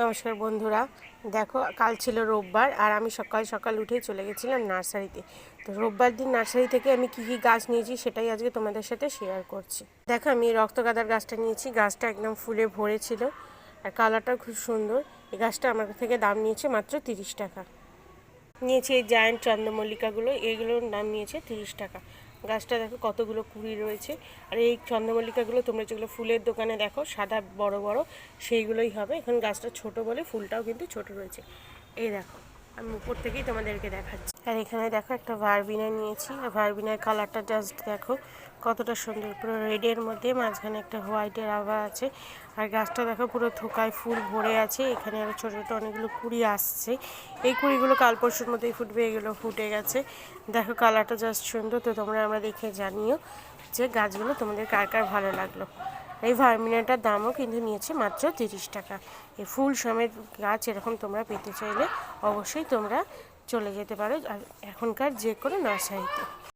নমস্কার বন্ধুরা, দেখো কাল ছিল রোববার আর আমি সকাল সকাল উঠেই চলে গেছিলাম নার্সারিতে। তো রোববার দিন নার্সারি থেকে আমি কী কী গাছ নিয়েছি সেটাই আজকে তোমাদের সাথে শেয়ার করছি। দেখো আমি রক্তগাঁদার গাছটা নিয়েছি, গাছটা একদম ফুলে ভরেছিল আর কালারটাও খুব সুন্দর। এই গাছটা আমার থেকে দাম নিয়েছে মাত্র 30 টাকা। নিয়েছি এই জায়ান্ট চন্দ্রমল্লিকাগুলো, এইগুলোর দাম নিয়েছে 30 টাকা। গাছটা দেখো কতগুলো কুড়ি রয়েছে। আর এই চন্দ্রমল্লিকাগুলো তোমরা যেগুলো ফুলের দোকানে দেখো সাদা বড় বড়, সেইগুলোই হবে। এখন গাছটা ছোট বলে ফুলটাও কিন্তু ছোট রয়েছে। এই দেখো আমি উপর থেকেই তোমাদেরকে দেখাচ্ছি। আর এখানে দেখো একটা ভারবিনা নিয়েছি, আর ভারবিনার কালারটা জাস্ট দেখো কতটা সুন্দর, পুরো রেডের মধ্যে মাঝখানে একটা হোয়াইটের আভা আছে। আর গাছটা দেখো পুরো থোকায় ফুল ভরে আছে। এখানে আরও ছোটো ছোটো অনেকগুলো কুড়ি আসছে। এই কুড়িগুলো কাল পরশুর মধ্যেই ফুটবে, এগুলো ফুটে গেছে। দেখো কালারটা জাস্ট সুন্দর। তো তোমরা আমরা দেখে জানিও যে গাছগুলো তোমাদের কার কার ভালো লাগলো। এই ভারমিনাটার দামও কিন্তু নিয়েছে মাত্র 30 টাকা। এই ফুল সমেত গাছ এরকম তোমরা পেতে চাইলে অবশ্যই তোমরা চলে যেতে পারো আর এখনকার যে কোনো নার্সারিতে।